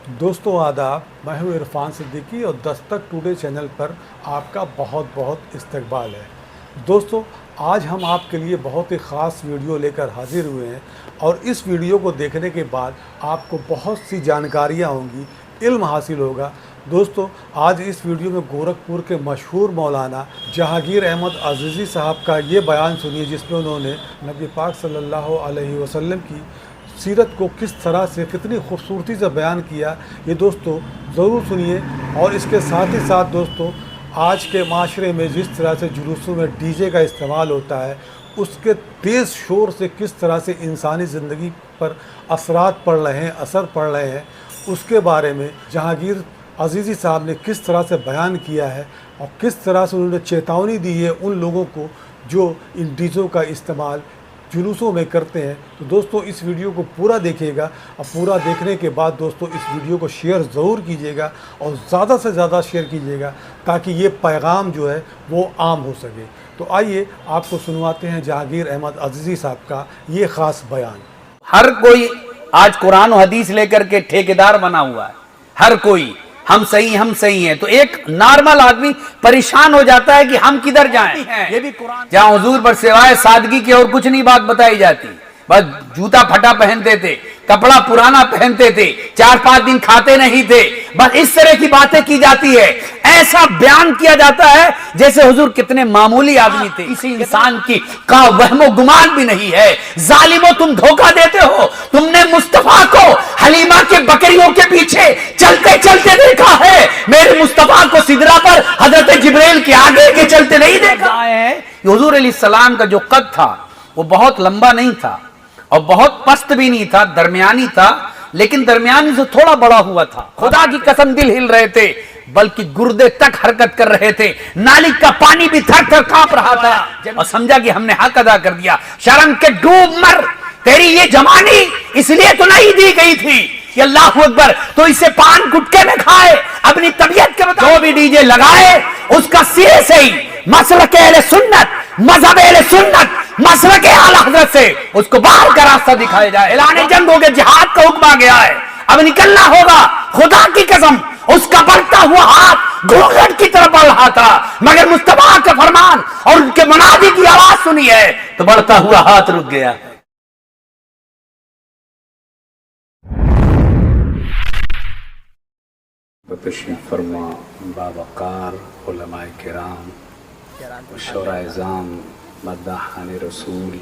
दोस्तों आदाब, मैं हूँ इरफान सिद्दीकी और दस्तक टुडे चैनल पर आपका बहुत बहुत इस्तकबाल है। दोस्तों, आज हम आपके लिए बहुत ही ख़ास वीडियो लेकर हाजिर हुए हैं और इस वीडियो को देखने के बाद आपको बहुत सी जानकारियाँ होंगी, इल्म हासिल होगा। दोस्तों, आज इस वीडियो में गोरखपुर के मशहूर मौलाना जहांगीर अहमद अज़ीज़ी साहब का ये बयान सुनिए, जिसमें उन्होंने नबी पाक सल्लल्लाहु अलैहि वसल्लम की सीरत को किस तरह से, कितनी खूबसूरती से बयान किया। ये दोस्तों ज़रूर सुनिए। और इसके साथ ही साथ दोस्तों, आज के माशरे में जिस तरह से जुलूसों में डीजे का इस्तेमाल होता है, उसके तेज़ शोर से किस तरह से इंसानी ज़िंदगी पर असरात पड़ रहे हैं, असर पड़ रहे हैं, उसके बारे में जहांगीर अज़ीज़ी साहब ने किस तरह से बयान किया है और किस तरह से उन्होंने चेतावनी दी है उन लोगों को जो इन डीजों का इस्तेमाल जुलूसों में करते हैं। तो दोस्तों, इस वीडियो को पूरा देखिएगा और पूरा देखने के बाद दोस्तों इस वीडियो को शेयर ज़रूर कीजिएगा और ज़्यादा से ज़्यादा शेयर कीजिएगा ताकि ये पैगाम जो है वो आम हो सके। तो आइए आपको सुनवाते हैं जहांगीर अहमद अज़ीज़ी साहब का ये ख़ास बयान। हर कोई आज कुरान और हदीस लेकर के ठेकेदार बना हुआ है। हर कोई हम सही हैं। तो एक नॉर्मल आदमी परेशान हो जाता है कि हम किधर जाएं। ये भी कुरान जहां हुजूर पर सिवाय सादगी के और कुछ नहीं बात बताई जाती। बस जूता फटा पहनते थे, कपड़ा पुराना पहनते थे, 4-5 दिन खाते नहीं थे, बस इस तरह की बातें की जाती है। ऐसा बयान किया जाता है जैसे हुजूर कितने मामूली आदमी थे। इसी इंसान की का वहमो गुमान भी नहीं है। जालिमो, तुम धोखा देते हो। तुमने मुस्तफा को हलीमा के बकरियों के पीछे चलते चलते देखा है, मेरे मुस्तफा को सिदरा पर हजरत जिब्रील के आगे के चलते नहीं देखा है। हुजूर अलैहिस्सलाम का जो कद था वो बहुत लंबा नहीं था और बहुत पस्त भी नहीं था, दरमियानी था, लेकिन दरमियानी से थोड़ा बड़ा हुआ था। खुदा की कसम दिल हिल रहे थे, बल्कि गुर्दे तक हरकत कर रहे थे, नाली का पानी भी थर थर कांप रहा था। और समझा कि हमने हक अदा कर दिया। शर्म के डूब मर, तेरी ये जवानी इसलिए तो नहीं दी गई थी कि अल्लाह अकबर तो इसे पान गुटके में खाए, अपनी तबीयत के जो भी डीजे लगाए उसका सिरे से ही मसलक अहले सुन्नत, मजहब अहले सुन्नत, मसलक आला हज़रत से उसको बाहर का रास्ता दिखाया जाए। ऐलान जंग हो गया, जिहाद का हुक्म आ गया है, अब निकलना होगा। खुदा की कसम उसका बढ़ता हुआ हाथ घूंघट की तरफ बढ़ रहा था, मगर मुस्तफा का फरमान और उनके मुनादी की आवाज सुनी है तो बढ़ता हुआ हाथ रुक गया। तशरीफ फरमा बावकार उलमाए किराम, शोराइज़ाम, मद्दाहान रसूल,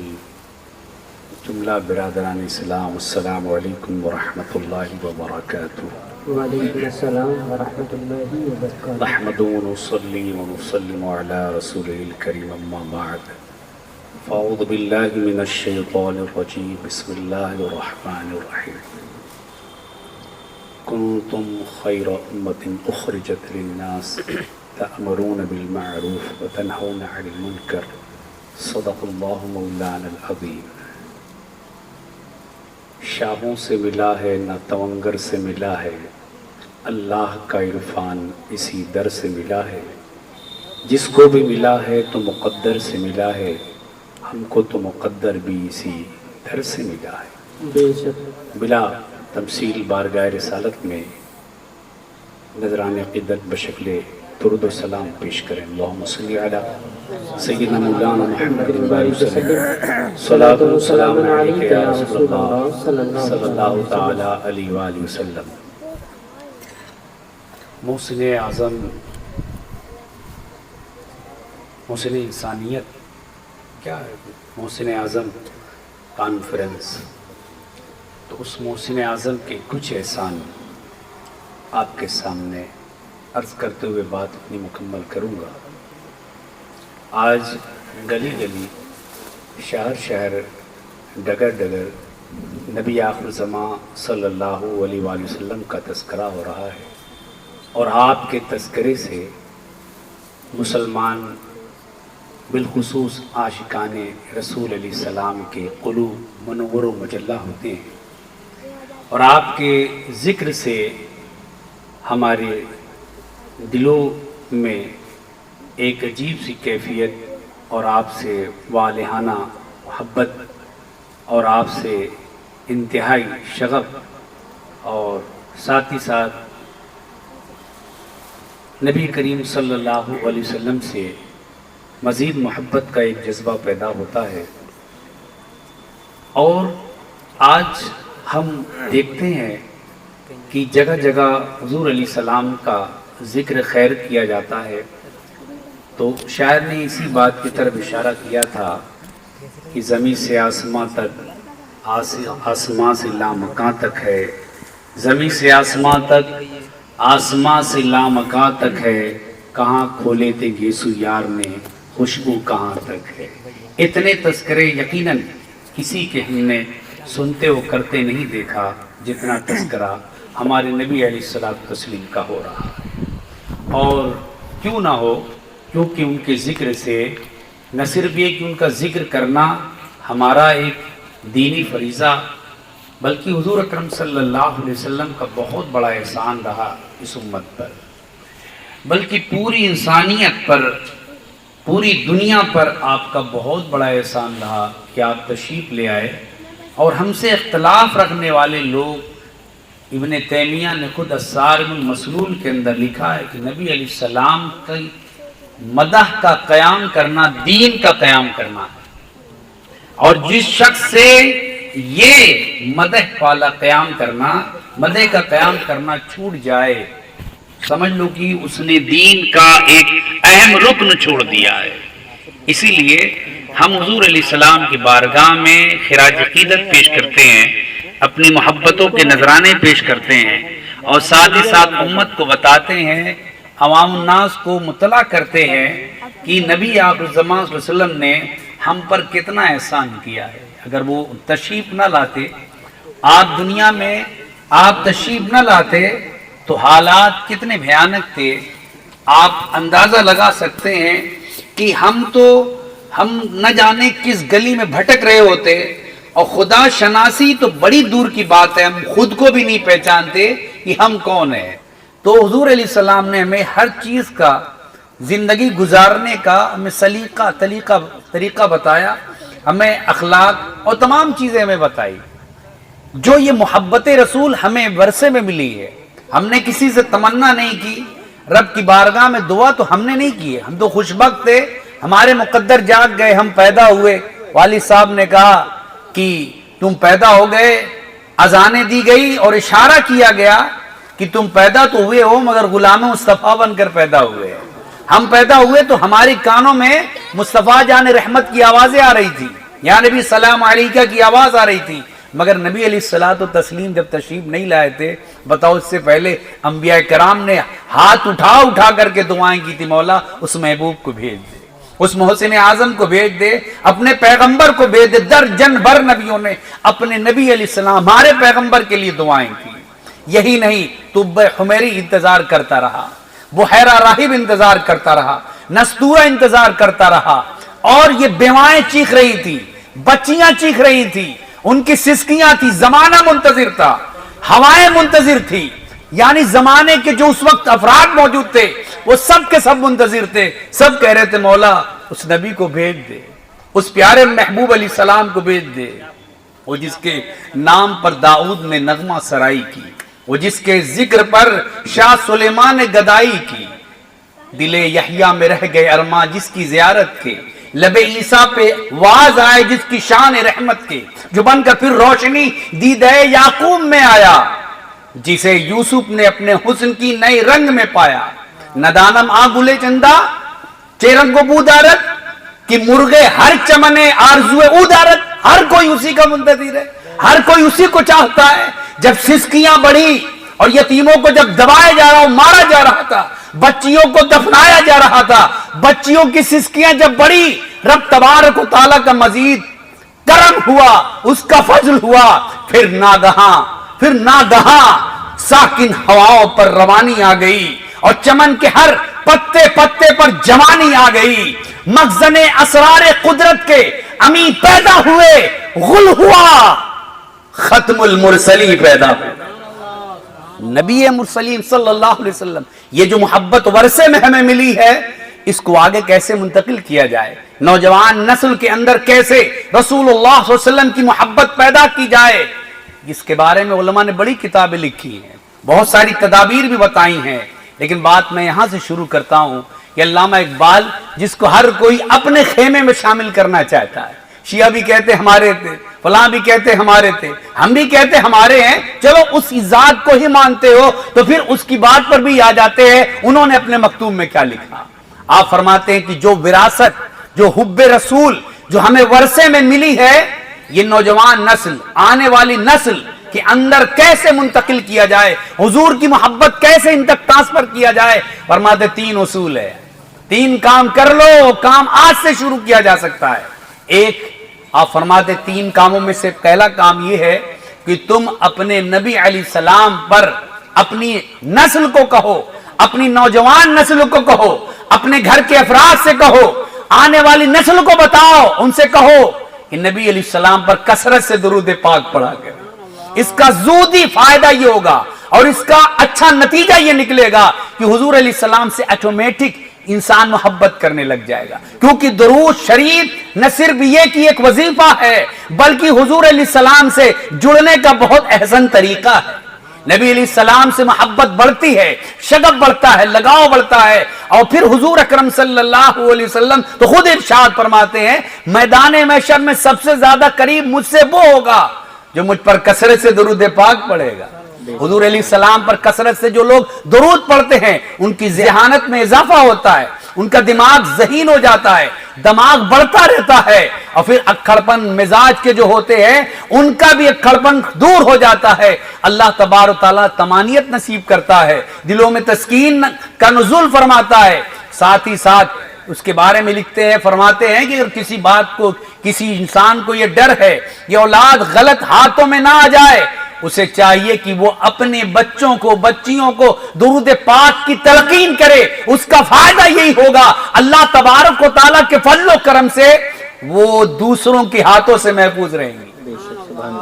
जुमला बिरादरान इस्लाम, अस्सलामु अलैकुम व रहमतुल्लाहि व बरकातुहू। वालेकुम अस्सलाम व रहमतुल्लाहि व बरकातुहू। नहमदु व नुसल्ली व नुसल्लिमु अला रसूलिल करीम, अम्मा बाद। फ़अऊज़ु बिल्लाहि मिनश शैतानिर रजीम, बिस्मिल्लाहिर रहमानिर रहीम। कुंतुम खैरा उम्मतिन उखरिजत लिन्नास तअमुरून बिल मअरूफ व तनहौना अनिल मुनकर, सदक़ल्लाहु मौलाना अज़ीम। शाहों से मिला है ना तवंगर से मिला है, अल्लाह का इरफान इसी दर से मिला है। जिसको भी मिला है तो मुक़द्दर से मिला है, हमको तो मुक़द्दर भी इसी दर से मिला है। बेशक बिला तमसील बारगाह रिसालत में नजरान क़िदत बशक्ल दुरूद व सलाम पेश करें। अल्लाहुम्मा सल्ली अला सय्यिदना मौलाना मुहम्मदिन व अलैहि सल्लल्लाहु व सल्लम अलैका या रसूलल्लाह सल्लल्लाहु तआला अलैहि व आलिहि वसल्लम। मोहसिन आज़म, मोहसिन इंसानियत क्या है? मोहसिन आज़म कॉन्फ्रेंस। तो उस मोहसिन आज़म के कुछ एहसान आपके सामने अर्ज़ करते हुए बात अपनी मुकम्मल करूँगा। आज गली गली, शहर शहर, डगर डगर नबी आखिर ज़मां सल्लल्लाहु अलैहि वसल्लम का तज़किरा हो रहा है और आपके तज़किरे से मुसलमान बिलखुसूस आशिकाने रसूल अलैहिस्सलाम के क़ुलूब मुनव्वर व मुजल्ला होते हैं और आपके ज़िक्र से हमारे दिलों में एक अजीब सी कैफियत और आपसे वालिहाना मोहब्बत और आपसे इंतहाई शगफ़ और साथ ही साथ नबी करीम सल्लल्लाहु अलैहि वसल्लम से मज़ीद मोहब्बत का एक जज्बा पैदा होता है। और आज हम देखते हैं कि जगह जगह हुज़ूर अलैहिस्सलाम का ज़िक्र खैर किया जाता है। तो शायर ने इसी बात की तरफ इशारा किया था कि ज़मीन से आसमां तक, आसमां से लामकां तक है, ज़मीन से आसमां तक, आसमां से लामकां तक है, कहाँ खोले थे गेसु यार ने, खुशबू कहाँ तक है। इतने तस्करे यकीनन किसी के हमने सुनते हो करते नहीं देखा जितना तस्करा हमारे नबी अलैहिस्सलातु तस्लीम का हो रहा है। और क्यों ना हो, क्योंकि उनके ज़िक्र से न सिर्फ ये कि उनका ज़िक्र करना हमारा एक दीनी फरीज़ा, बल्कि हुज़ूर अकरम सल्लल्लाहु अलैहि वसल्लम का बहुत बड़ा एहसान रहा इस उम्मत पर, बल्कि पूरी इंसानियत पर, पूरी दुनिया पर आपका बहुत बड़ा एहसान रहा कि आप तशरीफ़ ले आए। और हमसे इख्तलाफ रखने वाले लोग, इब्न तैमिया ने खुद अस्सारिमुल मसलूल के अंदर लिखा है कि नबी अलैहिस्सलाम की मदह का क़याम करना दीन का क़याम करना है। और जिस शख्स से ये मदह वाला क़याम करना, मदह का क़याम करना छूट जाए, समझ लो कि उसने दीन का एक अहम रुकन छोड़ दिया है। इसीलिए हम हुज़ूर अलैहिस्सलाम की बारगाह में खिराज अक़ीदत पेश करते हैं, अपनी मोहब्बतों के नजराने पेश करते हैं, और साथ ही साथ उम्मत को बताते हैं, अवामुन्नास को मुतला करते हैं कि नबी आखिर ज़मान सल्लल्लाहु अलैहि वसल्लम ने हम पर कितना एहसान किया है। अगर वो तशरीफ़ न लाते, आप दुनिया में आप तशरीफ़ न लाते तो हालात कितने भयानक थे। आप अंदाज़ा लगा सकते हैं कि हम न जाने किस गली में भटक रहे होते, और खुदा शनासी तो बड़ी दूर की बात है, हम खुद को भी नहीं पहचानते कि हम कौन हैं। तो हुज़ूर अलैहिस्सलाम ने हमें हर चीज़ का, ज़िंदगी गुजारने का हमें तरीक़ा बताया, हमें अखलाक और तमाम चीज़ें हमें बताई। जो ये मोहब्बत रसूल हमें वरसे में मिली है, हमने किसी से तमन्ना नहीं की, रब की बारगाह में दुआ तो हमने नहीं की है। हम तो खुशबख्त थे, हमारे मुकद्दर जाग गए, हम पैदा हुए। वालिद साहब ने कहा कि तुम पैदा हो गए, अजानें दी गई और इशारा किया गया कि तुम पैदा तो हुए हो मगर गुलाम मुस्तफ़ा बनकर पैदा हुए। हम पैदा हुए तो हमारे कानों में मुस्तफ़ा जान रहमत की आवाज़ें आ रही थी, या नबी सलाम अलैका की आवाज़ आ रही थी, मगर नबी अलैहिस्सलातु तस्लीम जब तशरीफ नहीं लाए थे, बताओ इससे पहले अंबिया कराम ने हाथ उठा करके दुआएं की थी, मौला उस महबूब को भेज दे, उस मोहसिन आजम को भेज दे, अपने पैगंबर को भेज दे। दर्जन भर नबियों ने अपने नबी अलैहिस्सलाम हमारे पैगंबर के लिए दुआएं की। यही नहीं, तुब्ब हुमैरी इंतजार करता रहा, बुहैरा राहिब इंतजार करता रहा, नस्तूरा इंतजार करता रहा, और ये बेवाएं चीख रही थी, बच्चियां चीख रही थी, उनकी सिसकियां थी, जमाना मुंतजिर था, हवाएं मुंतजिर थी, यानी जमाने के जो उस वक्त अफराद मौजूद थे वो सब के सब मुंतजिर थे। सब कह रहे थे मौला उस नबी को भेज दे, उस प्यारे महबूब अलैहिस्सलाम को भेज दे, वो जिसके नाम पर दाऊद ने नगमा सराई की, वो जिसके जिक्र पर शाह सुलेमान ने गदाई की, दिले यहिया में रह गए अरमा जिसकी जियारत के, लबे ईसा पे वाज आए जिसकी शान रहमत के, जो बनकर फिर रोशनी दीदे याकूब में आया, जिसे यूसुफ ने अपने हुस्न की नए रंग में पाया। नदानम आगुले चंदा चेरंगो बूदारत कि मुर्गे हर चमने आरजुए उदारत, हर कोई उसी का मुंतज़िर है, हर कोई उसी को चाहता है। जब सिसकियां बढ़ी और यतीमों को जब दबाया जा रहा, मारा जा रहा था, बच्चियों को दफनाया जा रहा था, बच्चियों की सिसकियां जब बढ़ी, रब तबारक व तआला का मजीद करम हुआ, उसका फजल हुआ। फिर नागहां साकिन हवाओं पर रवानी आ गई और चमन के हर पत्ते पत्ते पर जवानी आ गई। मखज़ने असरारे कुदरत के अमी पैदा हुए, गुल हुआ, खत्मुल मुरसली पैदा हुआ। नबी मुरसलीन सल्लल्लाहु अलैहि वसल्लम, ये जो मोहब्बत वरसे में हमें मिली है, इसको आगे कैसे मुंतकिल किया जाए, नौजवान नस्ल के अंदर कैसे रसूलुल्लाह सल्लल्लाहु अलैहि वसल्लम की मोहब्बत पैदा की जाए, जिसके बारे में उलमा ने बड़ी किताबें लिखी हैं। بہت ساری تدابیر بھی بتائی ہیں، لیکن بات میں یہاں سے شروع کرتا ہوں کہ علامہ اقبال جس کو ہر کوئی اپنے خیمے میں شامل کرنا چاہتا ہے، شیعہ بھی کہتے ہمارے تھے، فلاں بھی کہتے ہمارے تھے، ہم بھی کہتے ہمارے ہیں، چلو اس ذات کو ہی مانتے ہو تو پھر اس کی بات پر بھی آ جاتے ہیں انہوں نے اپنے مکتوب میں کیا لکھا۔ آپ فرماتے ہیں کہ جو وراثت، جو حب رسول جو ہمیں ورثے میں ملی ہے، یہ نوجوان نسل، آنے والی نسل کے اندر کیسے منتقل کیا جائے، حضور کی محبت کیسے ان تک ٹرانسفر کیا جائے۔ فرماتے 3 اصول ہے، 3 کام کر لو، کام آج سے شروع کیا جا سکتا ہے۔ ایک، آپ فرماتے 3 کاموں میں سے پہلا کام یہ ہے کہ تم اپنے نبی علیہ السلام پر اپنی نسل کو کہو، اپنی نوجوان نسل کو کہو، اپنے گھر کے افراد سے کہو، آنے والی نسل کو بتاؤ، ان سے کہو کہ نبی علیہ السلام پر کثرت سے درود پاک پڑھا کریں۔ اس کا زودی فائدہ یہ ہوگا اور اس کا اچھا نتیجہ یہ نکلے گا کہ حضور علیہ السلام سے آٹومیٹک انسان محبت کرنے لگ جائے گا، کیونکہ درود شریف نہ صرف یہ کہ ایک وظیفہ ہے بلکہ حضور علیہ السلام سے جڑنے کا بہت احسن طریقہ ہے۔ نبی علیہ السلام سے محبت بڑھتی ہے، شغف بڑھتا ہے، لگاؤ بڑھتا ہے، اور پھر حضور اکرم صلی اللہ علیہ وسلم تو خود ارشاد فرماتے ہیں میدان محشر میں سب سے زیادہ قریب مجھ سے وہ ہوگا جو مجھ پر کثرت سے درود پاک پڑھے گا۔ حضور علیہ السلام پر کثرت سے جو لوگ درود پڑھتے ہیں ان کی ذہانت میں اضافہ ہوتا ہے، ان کا دماغ ذہین ہو جاتا ہے، دماغ بڑھتا رہتا ہے، اور پھر اکھڑپن مزاج کے جو ہوتے ہیں ان کا بھی اکھڑپن دور ہو جاتا ہے۔ اللہ تبارک و تعالیٰ طمانیت نصیب کرتا ہے، دلوں میں تسکین کا نزول فرماتا ہے۔ ساتھ ہی ساتھ اس کے بارے میں لکھتے ہیں، فرماتے ہیں کہ اگر کسی بات کو، کسی انسان کو یہ ڈر ہے کہ اولاد غلط ہاتھوں میں نہ آ جائے، اسے چاہیے کہ وہ اپنے بچوں کو، بچیوں کو درود پاک کی تلقین کرے، اس کا فائدہ یہی ہوگا، اللہ تبارک و تعالیٰ کے فضل و کرم سے وہ دوسروں کے ہاتھوں سے محفوظ رہیں گے۔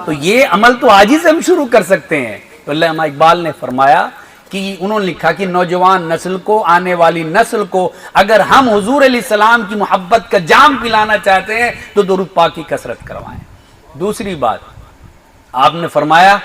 تو یہ عمل تو آج ہی سے ہم شروع کر سکتے ہیں۔ تو علامہ اقبال نے فرمایا کہ انہوں نے لکھا کہ نوجوان نسل کو، آنے والی نسل کو اگر ہم حضور علیہ السلام کی محبت کا جام پلانا چاہتے ہیں تو درود پاک کی کثرت کروائیں۔ دوسری بات آپ نے فرمایا،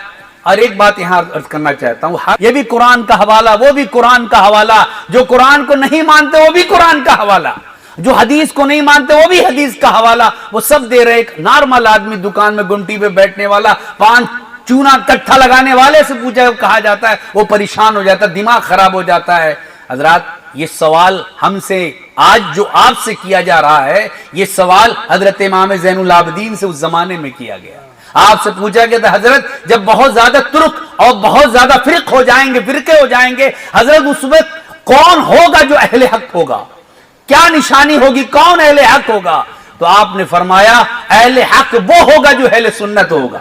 اور ایک بات یہاں عرض کرنا چاہتا ہوں، یہ بھی قرآن کا حوالہ، وہ بھی قرآن کا حوالہ، جو قرآن کو نہیں مانتے وہ بھی قرآن کا حوالہ، جو حدیث کو نہیں مانتے وہ بھی حدیث کا حوالہ، وہ سب دے رہے۔ ایک نارمل آدمی دکان میں گھنٹی پہ بیٹھنے والا، 5 چونا کٹھا لگانے والے سے پوچھا کہا جاتا ہے وہ پریشان ہو جاتا ہے، دماغ خراب ہو جاتا ہے۔ حضرات یہ سوال ہم سے آج جو آپ سے کیا جا رہا ہے، یہ سوال حضرت امام زین العابدین سے اس زمانے میں کیا گیا۔ آپ سے پوچھا گیا تھا حضرت جب بہت زیادہ ترک اور بہت زیادہ فرقے ہو جائیں گے حضرت اس وقت کون ہوگا جو اہل حق ہوگا، کیا نشانی ہوگی، کون اہل حق ہوگا؟ تو آپ نے فرمایا اہل حق وہ ہوگا جو اہل سنت ہوگا۔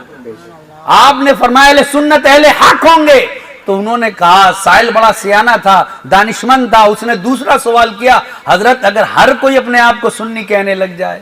آپ نے فرمایا اہل سنت اہل حق ہوں گے۔ تو انہوں نے کہا، سائل بڑا سیانہ تھا، دانشمند تھا، اس نے دوسرا سوال کیا، حضرت اگر ہر کوئی اپنے آپ کو سنی کہنے لگ جائے،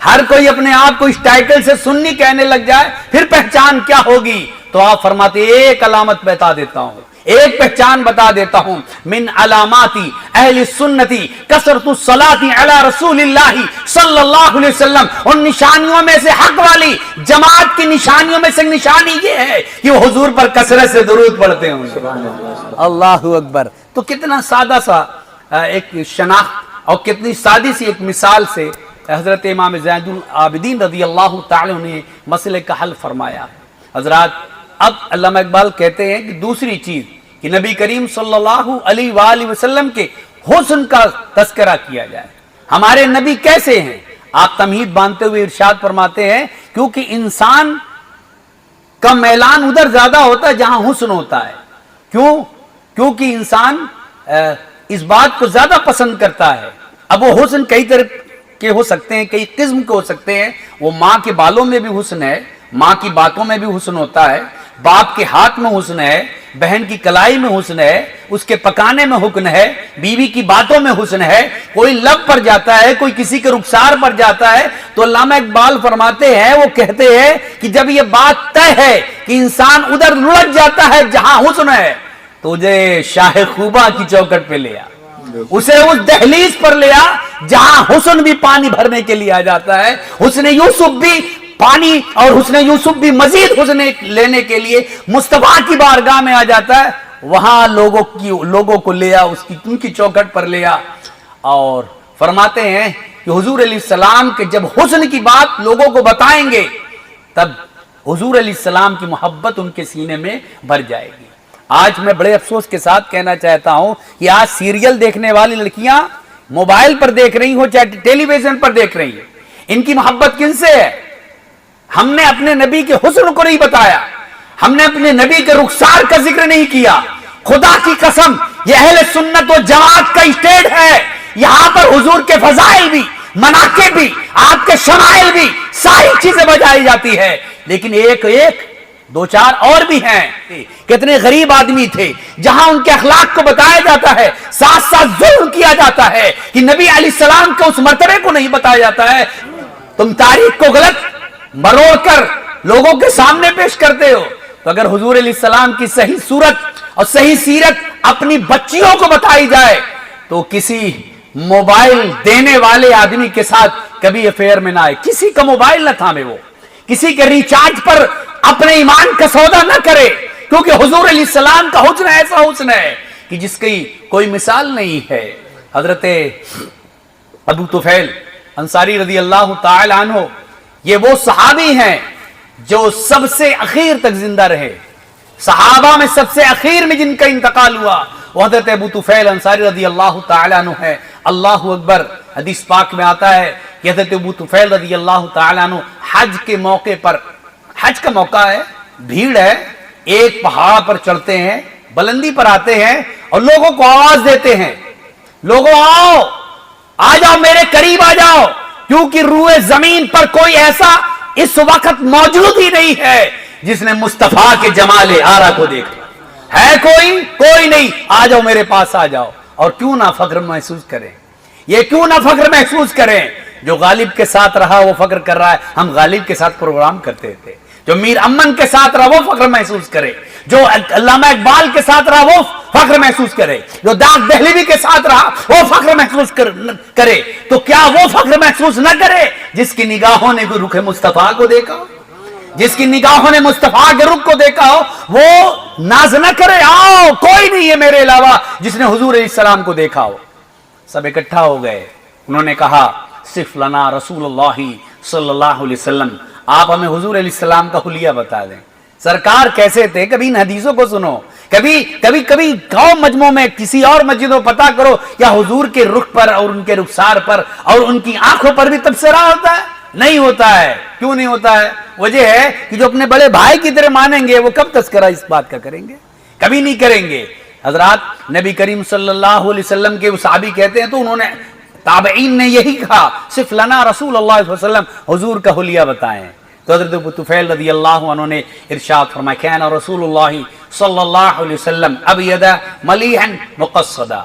ہر کوئی اپنے آپ کو اس ٹائٹل سے سنی کہنے لگ جائے پھر پہچان کیا ہوگی؟ تو آپ فرماتے ایک علامت بتا دیتا ہوں، ایک پہچان بتا دیتا ہوں، من علاماتی اہل سنتی کثرت الصلاۃ علی رسول اللہ صلی اللہ علیہ وسلم، ان نشانیوں میں سے حق والی جماعت کی نشانیوں میں سے نشانی یہ ہے کہ وہ حضور پر کثرت سے درود پڑھتے ہوں۔ اللہ اکبر۔ تو کتنا سادہ سا ایک شناخت اور کتنی سادی سی ایک مثال سے حضرت امام زین العابدین رضی اللہ تعالی نے مسئلے کا حل فرمایا۔ حضرات اب علامہ اقبال کہتے ہیں کہ دوسری چیز کہ نبی کریم صلی اللہ علیہ وآلہ وسلم کے حسن کا تذکرہ کیا جائے۔ ہمارے نبی کیسے ہیں؟ آپ تمہید باندھتے ہوئے ارشاد فرماتے ہیں کیونکہ انسان کا میلان ادھر زیادہ ہوتا ہے جہاں حسن ہوتا ہے۔ کیوں؟ کیونکہ انسان اس بات کو زیادہ پسند کرتا ہے۔ اب وہ حسن کئی طرح کے ہو سکتے ہیں، کئی قسم کے ہو سکتے ہیں۔ وہ ماں کے بالوں میں بھی حسن ہے، ماں کی باتوں میں بھی حسن ہوتا ہے، باپ کے ہاتھ میں حسن ہے، بہن کی کلائی میں حسن ہے، اس کے پکانے میں حسن ہے، بیوی کی باتوں میں حسن ہے، کوئی لب پر جاتا ہے، کوئی کسی کے رخسار پر جاتا ہے۔ تو علامہ اقبال فرماتے ہیں، وہ کہتے ہیں کہ جب یہ بات طے ہے کہ انسان ادھر لڑک جاتا ہے جہاں حسن ہے تو مجھے شاہ خوبا کی چوکٹ پہ لیا، اسے اس دہلیز پر لیا جہاں حسن بھی پانی بھرنے کے لیے آ جاتا ہے۔ حسن یوسف بھی पानी और हुस्न यूसुफ भी मजीद हुस्न लेने के लिए मुस्तफा की बारगाह में आ जाता है, वहां लोगों को ले आ, उनकी चौखट पर ले आ, और फरमाते हैं कि हुजूर अलैहिस्सलाम के जब हुस्न की बात लोगों को बताएंगे तब हुजूर अलैहिस्सलाम की मोहब्बत उनके सीने में भर जाएगी। आज मैं बड़े अफसोस के साथ कहना चाहता हूं कि आज सीरियल देखने वाली लड़कियां मोबाइल पर देख रही हो चाहे टेलीविजन पर देख रही है, इनकी मोहब्बत किनसे है? हमने अपने नबी के हुस्न को नहीं बताया, हमने अपने नबी के रुखसार का जिक्र नहीं किया। खुदा की कसम ये अहले सुन्नत व जमात का स्टेज है, यहां पर हुजूर के फजाइल भी, मनाकिब भी, आपके शमाइल भी, सारी चीजें बजाई जाती है, लेकिन एक एक दो चार और भी हैं। कितने गरीब आदमी थे जहां उनके अखलाक को बताया जाता है, साथ साथ जुल्म किया जाता है कि नबी अलैहिस्सलाम के उस मर्तबे को नहीं बताया जाता है। तुम तारीख को गलत मरोड़ कर लोगों के सामने पेश करते हो, तो अगर हुजूर अलैहिस्सलाम की सही सूरत और सही सीरत अपनी बच्चियों को बताई जाए तो किसी मोबाइल देने वाले आदमी के साथ कभी अफेयर में ना आए, किसी का मोबाइल न थामे, वो किसी के रिचार्ज पर अपने ईमान का सौदा न करे, क्योंकि हुजूर अलैहिस्सलाम का हुस्न ऐसा हुस्न है कि जिसकी कोई मिसाल नहीं है। हजरत अबू तुफैल अंसारी रजी अल्लाह ताला अन्हु, ये वो सहाबी हैं जो सबसे आखिर तक जिंदा रहे, सहाबा में सबसे आखिर में जिनका इंतकाल हुआ वो हजरत अबू तुफैल अंसारी रजी अल्लाह ताला अन्हु है। अल्लाह अकबर, हदीस पाक में आता है कि हजरत अबू तुफैल रजी अल्लाह ताला अन्हु हज के मौके पर, हज का मौका है, भीड़ है, एक पहाड़ पर चढ़ते हैं, बुलंदी पर आते हैं और लोगों को आवाज देते हैं, लोगों आओ, आ जाओ, मेरे करीब आ जाओ, क्योंकि रूए जमीन पर कोई ऐसा इस वक्त मौजूद ही नहीं है जिसने मुस्तफा के जमाले आरा को देखा है। कोई नहीं, आ जाओ, मेरे पास आ जाओ। और क्यों ना फख्र महसूस करें, ये क्यों ना फख्र महसूस करें, जो गालिब के साथ रहा वो फख्र कर रहा है, हम गालिब के साथ प्रोग्राम करते थे। जो मीर अमन के साथ रहा वो फख्र महसूस करे, जो अल्लामा इकबाल के साथ रहा वो फख्र महसूस करे, जो दाग दहलवी के साथ रहा वो फख्र महसूस करे। तो क्या वो फख्र महसूस न करे जिसकी निगाहों ने रुख मुस्तफा को देखा, जिसकी निगाहों ने मुस्तफा के रुख को देखा हो, वो नाज न करे, आओ, कोई नहीं है मेरे अलावा जिसने हुजूर अलैहिस्सलाम को देखा हो। सब इकट्ठा हो गए, उन्होंने कहा सिर्फ लना रसूलुल्लाह सल्लल्लाहु अलैहि वसल्लम, आप हमें हुजूर अलैहिस्सलाम का हुलिया बता दें, सरकार कैसे थे, कभी इन हदीसों को सुनो, कभी गांव मजमों में किसी और मस्जिद में पता करो, या हुजूर के रुख पर और उनके रुखसार पर और उनकी आंखों पर भी तबसरा होता है? नहीं होता है। क्यों नहीं होता है? वजह है कि जो अपने बड़े भाई की तरह मानेंगे वो कब तस्करा इस बात का करेंगे? कभी नहीं करेंगे। हजरात, नबी करीम सल्लल्लाहु अलैहि वसल्लम के सहाबी कहते हैं तो उन्होंने, ताबईन ने यही कहा, सिर्फ लना रसूलुल्लाह सल्लल्लाहु अलैहि वसल्लम, हुजूर का हुलिया बताएं। तो हजरत अबू तुफैल रज़ी अल्लाहु अन्हु ने इरशाद फरमाया, काना रसूलुल्लाह सल्लल्लाहु अलैहि वसल्लम अबयदा मलीहन मुक़स्सदा।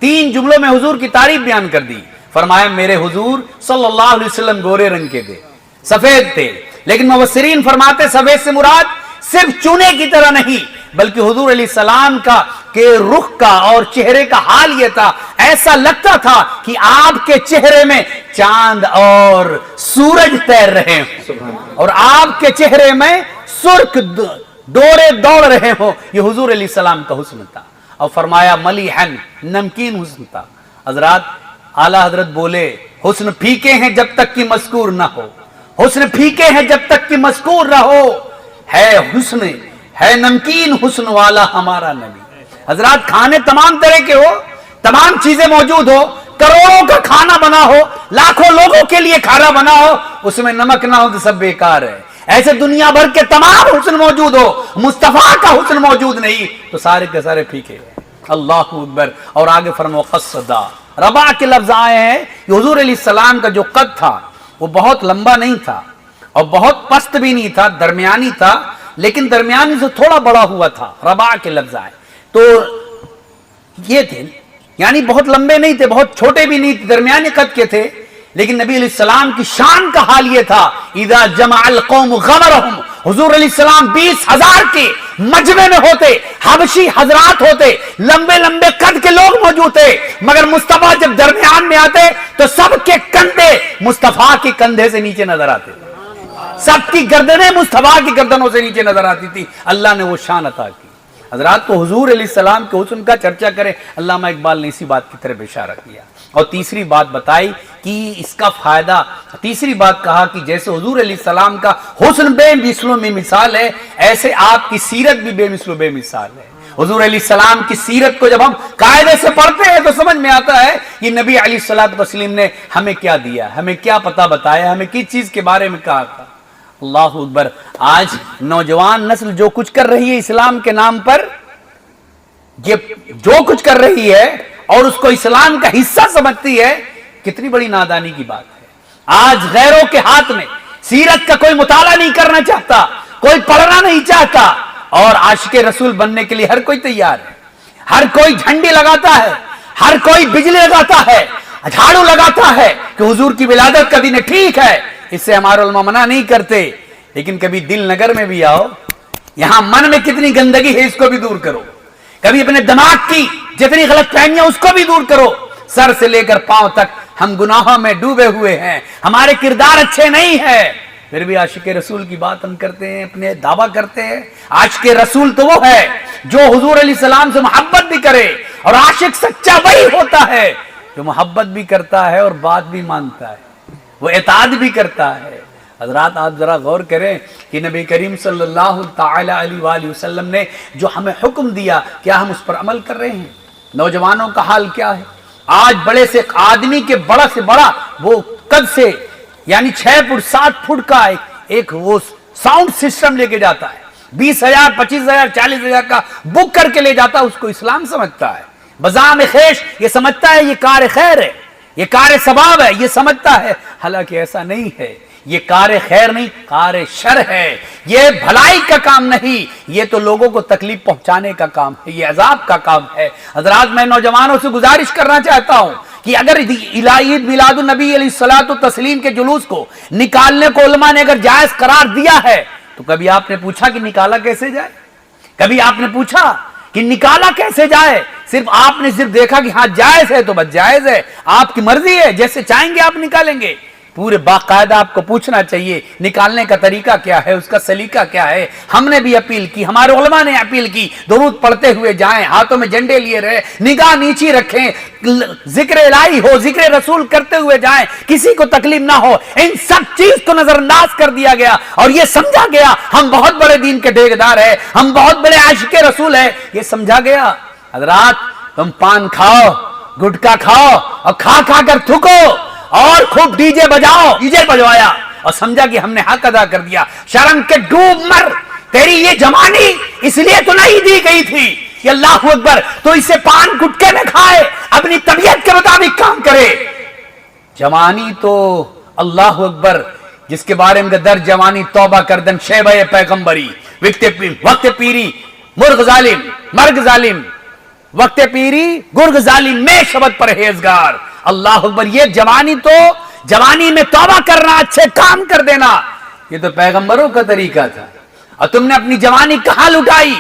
3 जुमलों में हुजूर की तारीफ बयान कर दी। फरमाया मेरे हुजूर सल्लल्लाहु अलैहि वसल्लम गोरे रंग के थे, सफेद थे, लेकिन मुफस्सिरीन फरमाते सफेद से मुराद सिर्फ चूने की तरह नहीं, बल्कि हुजूर अलैहिस्सलाम का के रुख का और चेहरे का हाल यह था, ऐसा लगता था कि आपके चेहरे में चांद और सूरज तैर रहे हों और आपके चेहरे में सुर्ख डोरे दौड़ रहे हो। यह हुजूर अलैहिस्सलाम का हुस्न था। और फरमाया मलीहन, नमकीन हुस्न था। हजरात, आला हजरत बोले, हुस्न फीके हैं जब तक कि मज़कूर ना हो, हुस्न फीके हैं जब तक कि मज़कूर ना हो, है हुस्न, है नमकीन हुस्न वाला हमारा नबी। हजरात, खाने तमाम तरह के हो, तमाम चीजें मौजूद हो, करोड़ों का खाना बना हो, लाखों लोगों के लिए खाना बना हो, उसमें नमक ना हो तो सब बेकार है। ऐसे दुनिया भर के तमाम हुस्न मौजूद हो, मुस्तफा का हुस्न मौजूद नहीं तो सारे के सारे फीके। अल्लाह अकबर। और आगे फरमाओ क़स्दा, रबा के लफ्ज आए हैं। हुजूर अलैहिस्सलाम का जो कद था वो बहुत लंबा नहीं था और बहुत पस्त भी नहीं था, दरमियानी था, लेकिन दरमियानी से थोड़ा बड़ा हुआ था। रबा के लफ्ज आए तो ये थे, यानी बहुत लंबे नहीं थे, बहुत छोटे भी नहीं थे, दरमियाने कद के थे। लेकिन नबी अलैहिस्सलाम की शान का हाल ये था, इदा जमाअल कौम गमरहुम, हुजूर अलैहिस्सलाम 20,000 के मजमे में होते, हबशी हजरात होते, लंबे लंबे कद के लोग मौजूद थे, मगर मुस्तफा जब दरमियान में आते तो सबके कंधे मुस्तफा के कंधे से नीचे नजर आते, سب کی گردنیں مصطفیٰ کی گردنوں سے نیچے نظر آتی تھی. اللہ نے وہ شان عطا کی. حضرات تو حضور علیہ السلام کے حسن کا چرچا کریں. علامہ اقبال نے اسی بات کی طرف اشارہ کیا. اور تیسری بات بتائی کہ اس کا فائدہ, تیسری بات کہا کہ جیسے حضور علیہ السلام کا حسن بے مثل و بے مثال ہے, ایسے آپ کی سیرت بھی بے مثل و بے مثال ہے. حضور علیہ السلام کی سیرت کو جب ہم قاعدے سے پڑھتے ہیں تو سمجھ میں آتا ہے کہ نبی علیہ الصلوۃ والتسلیم نے ہمیں کیا دیا, ہمیں کیا پتہ بتایا, ہمیں کس چیز کے بارے میں کہا تھا. اللہ اکبر. آج نوجوان نسل جو کچھ کر رہی ہے اسلام کے نام پر, یہ جو کچھ کر رہی ہے اور اس کو اسلام کا حصہ سمجھتی ہے, کتنی بڑی نادانی کی بات ہے. آج غیروں کے ہاتھ میں سیرت کا کوئی مطالعہ نہیں کرنا چاہتا, کوئی پڑھنا نہیں چاہتا, اور عاشق رسول بننے کے لیے ہر کوئی تیار ہے. ہر کوئی جھنڈی لگاتا ہے, ہر کوئی بجلی لگاتا ہے, جھاڑو لگاتا ہے کہ حضور کی ولادت کا دن ہے. ٹھیک ہے, اس سے ہمارے علماء منع نہیں کرتے, لیکن کبھی دل نگر میں بھی آؤ, یہاں من میں کتنی گندگی ہے اس کو بھی دور کرو. کبھی اپنے دماغ کی جتنی غلط فہمیاں اس کو بھی دور کرو. سر سے لے کر پاؤں تک ہم گناہوں میں ڈوبے ہوئے ہیں, ہمارے کردار اچھے نہیں ہیں, پھر بھی عاشق رسول کی بات ہم کرتے ہیں, اپنے دعویٰ کرتے ہیں. عاشق رسول تو وہ ہے جو حضور علیہ السلام سے محبت بھی کرے, اور عاشق سچا وہی ہوتا ہے جو محبت بھی کرتا ہے اور بات بھی مانتا ہے, وہ اطاعت بھی کرتا ہے. حضرات آپ ذرا غور کریں کہ نبی کریم صلی اللہ تعالی علیہ وآلہ وسلم نے جو ہمیں حکم دیا, کیا ہم اس پر عمل کر رہے ہیں؟ نوجوانوں کا حال کیا ہے؟ آج بڑے سے آدمی کے بڑا سے بڑا وہ قد سے یعنی 6 فٹ 7 فٹ کا ایک وہ ساؤنڈ سسٹم لے کے جاتا ہے, 20,000 25,000 40,000 کا بک کر کے لے جاتا ہے. اس کو اسلام سمجھتا ہے, بزام خیش یہ سمجھتا ہے یہ کار خیر ہے, یہ کار ثواب ہے, یہ سمجھتا ہے. حالانکہ ایسا نہیں ہے, یہ کار خیر نہیں, کار شر ہے. یہ بھلائی کا کام نہیں, یہ تو لوگوں کو تکلیف پہنچانے کا کام ہے, یہ عذاب کا کام ہے. حضرات میں نوجوانوں سے گزارش کرنا چاہتا ہوں کہ اگر عید میلاد النبی علیہ الصلوۃ والتسلیم کے جلوس کو نکالنے کو علماء نے اگر جائز قرار دیا ہے, تو کبھی آپ نے پوچھا کہ نکالا کیسے جائے؟ کبھی آپ نے پوچھا کہ نکالا کیسے جائے؟ صرف آپ نے صرف دیکھا کہ ہاں جائز ہے تو بس جائز ہے, آپ کی مرضی ہے, جیسے چاہیں گے آپ نکالیں گے. پورے باقاعدہ آپ کو پوچھنا چاہیے نکالنے کا طریقہ کیا ہے, اس کا سلیقہ کیا ہے. ہم نے بھی اپیل کی, ہمارے علماء نے اپیل کی, درود پڑھتے ہوئے جائیں, ہاتھوں میں جھنڈے لیے رہے, نگاہ نیچی رکھیں, ذکر الہی ہو, ذکر رسول کرتے ہوئے جائیں, کسی کو تکلیف نہ ہو. ان سب چیز کو نظر انداز کر دیا گیا اور یہ سمجھا گیا ہم بہت بڑے دین کے ٹھیکیدار ہیں, ہم بہت بڑے عاشق رسول ہیں, یہ سمجھا گیا. حضرات تم پان کھاؤ, گٹکا کھاؤ اور کھا کھا کر تھکو اور خوب ڈی جے بجاؤ, ڈی جے بجوایا اور سمجھا کہ ہم نے حق ادا کر دیا. شرم کے ڈوب مر, تیری یہ جوانی اس لیے تو نہیں دی گئی تھی کہ اللہ اکبر تو اسے پان گٹکے میں کھائے, اپنی طبیعت کے مطابق کام کرے. جوانی تو اللہ اکبر جس کے بارے میں در جوانی توبہ کردن شیبہ پیغمبری, وقت پیری مرغ ظالم, مرغ ظالم, وقت پیری گرگ ظالم میں شبد پرہیزگار. اللہ اکبر, یہ جوانی تو جوانی میں توبہ کرنا, اچھے کام کر دینا, یہ تو پیغمبروں کا طریقہ تھا. اور تم نے اپنی جوانی کہاں لٹائی,